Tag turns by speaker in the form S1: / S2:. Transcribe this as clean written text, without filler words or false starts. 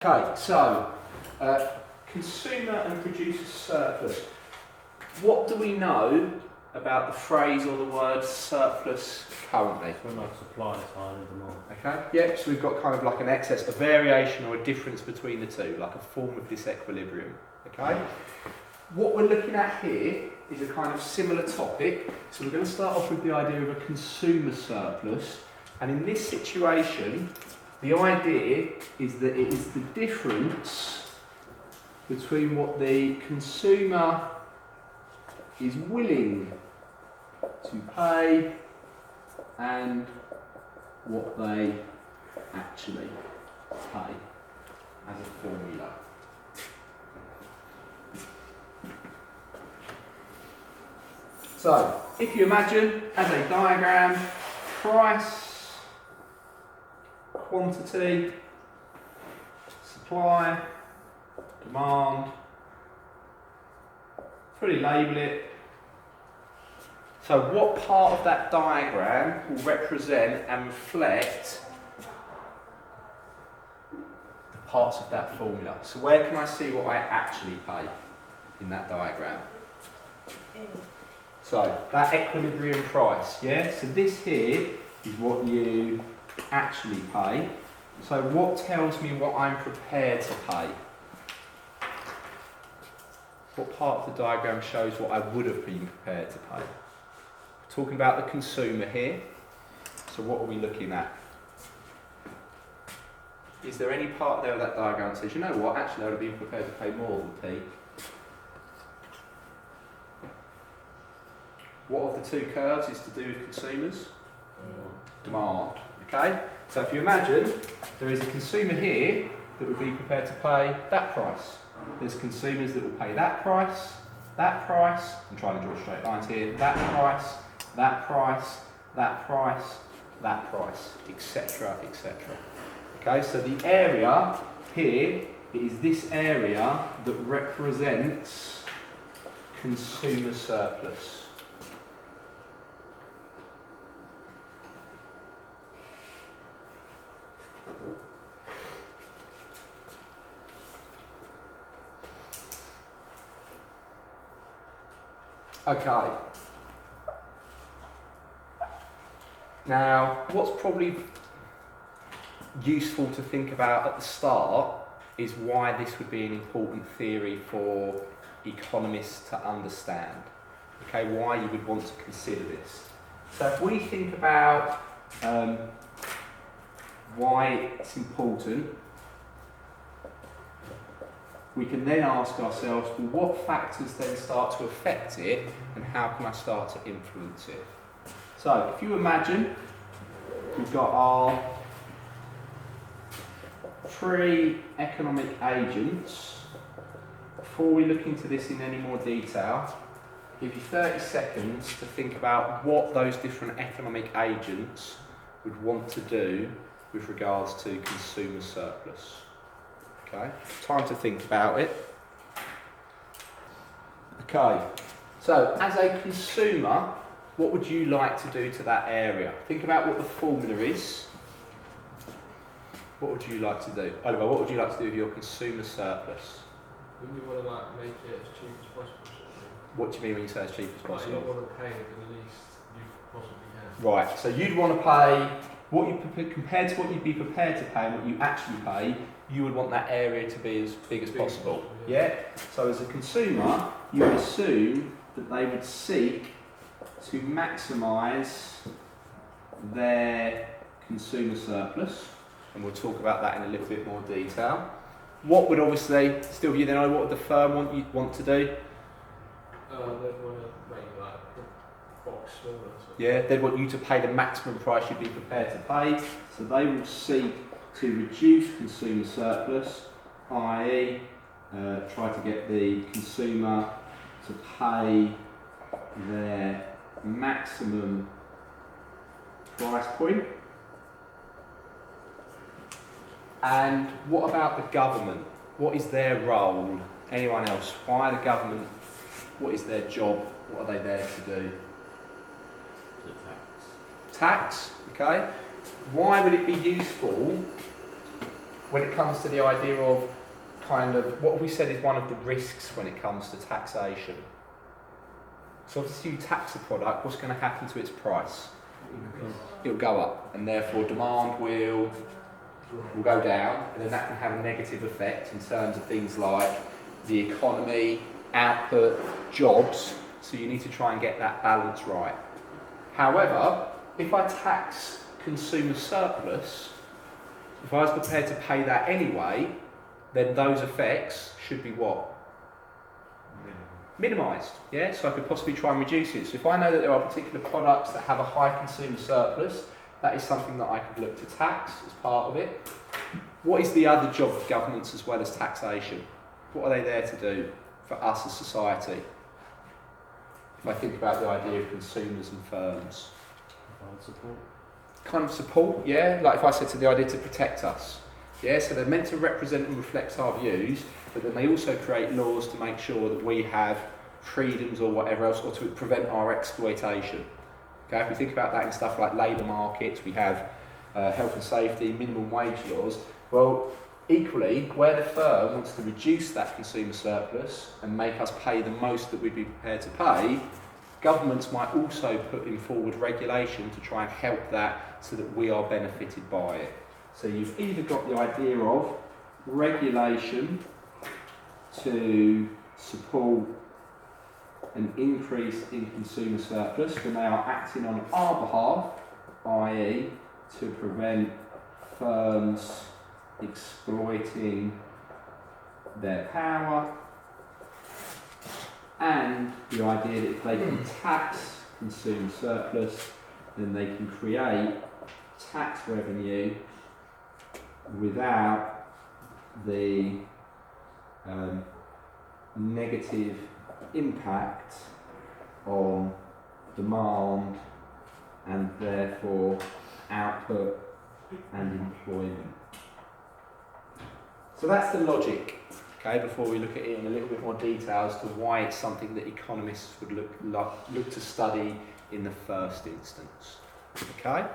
S1: Okay, so consumer and producer surplus. What do we know about the phrase or the word surplus currently?
S2: When like supply is higher than demand.
S1: Okay, yeah, so we've got kind of like an excess, a variation or a difference between the two, like a form of disequilibrium. Okay, what we're looking at here is a kind of similar topic. So we're going to start off with the idea of a consumer surplus, and in this situation, the idea is that it is the difference between what the consumer is willing to pay and what they actually pay as a formula. So, if you imagine as a diagram, price, quantity, supply, demand, fully label it. So what part of that diagram will represent and reflect the parts of that formula? So where can I see what I actually pay in that diagram? So that equilibrium price, yeah? So this here is what you actually pay. So what tells me what I'm prepared to pay? What part of the diagram shows what I would have been prepared to pay? We're talking about the consumer here. So what are we looking at? Is there any part there of that diagram that says, you know what, actually I would have been prepared to pay more than P? What of the two curves is to do with consumers? Demand. Okay? So if you imagine there is a consumer here that would be prepared to pay that price. There's consumers that will pay that price, I'm trying to draw straight lines here, that price, that price, that price, that price, etc., etc. Okay, so the area here is this area that represents consumer surplus. Okay. Now, what's probably useful to think about at the start is why this would be an important theory for economists to understand. Okay, why you would want to consider this. So if we think about why it's important, we can then ask ourselves, well, what factors then start to affect it and how can I start to influence it? So if you imagine we've got our three economic agents. Before we look into this in any more detail, I'll give you 30 seconds to think about what those different economic agents would want to do with regards to consumer surplus. Okay, time to think about it. Okay, so as a consumer, what would you like to do to that area? Think about what the formula is. What would you like to do? Oliver, what would you like to do with your consumer surplus?
S3: Wouldn't you want to make it as cheap as possible? Sort of thing?
S1: What do you mean when you say as cheap as possible?
S3: You want to pay it the least you possibly can.
S1: Right, so you'd want to pay what you compared to what you'd be prepared to pay and what you actually pay. You would want that area to be as big as possible. Yeah? So as a consumer, you would assume that they would seek to maximise their consumer surplus, and we'll talk about that in a little bit more detail. What would obviously, still you then know what would the firm want to do?
S3: They'd want to make like the box smaller.
S1: Yeah, they'd want you to pay the maximum price you'd be prepared to pay, so they will seek to reduce consumer surplus, i.e. try to get the consumer to pay their maximum price point. And what about the government? What is their role? Anyone else? Why the government? What is their job? What are they there to do?
S2: The tax.
S1: Tax, okay? Why would it be useful when it comes to the idea of kind of what we said is one of the risks when it comes to taxation. So obviously you tax a product, what's going to happen to its price? It'll go up, and therefore demand will go down, and then that can have a negative effect in terms of things like the economy, output, jobs. So you need to try and get that balance right. However, if I tax consumer surplus, if I was prepared to pay that anyway, then those effects should be what? Minimised, yeah? So I could possibly try and reduce it. So if I know that there are particular products that have a high consumer surplus, that is something that I could look to tax as part of it. What is the other job of governments as well as taxation? What are they there to do for us as society? If I think about the idea of consumers and firms.
S2: Provide support.
S1: Kind of support, yeah? Like if I said to the idea to protect us. Yeah, so they're meant to represent and reflect our views, but then they also create laws to make sure that we have freedoms or whatever else, or to prevent our exploitation. Okay, if we think about that in stuff like labour markets, we have health and safety, minimum wage laws. Well, equally, where the firm wants to reduce that consumer surplus and make us pay the most that we'd be prepared to pay, governments might also put in forward regulation to try and help that so that we are benefited by it. So you've either got the idea of regulation to support an increase in consumer surplus, so they are acting on our behalf, i.e. to prevent firms exploiting their power, and the idea that if they can tax consumer surplus, then they can create tax revenue without the negative impact on demand and therefore output and employment. So that's the logic, okay, before we look at it in a little bit more detail as to why it's something that economists would look to study in the first instance. Okay?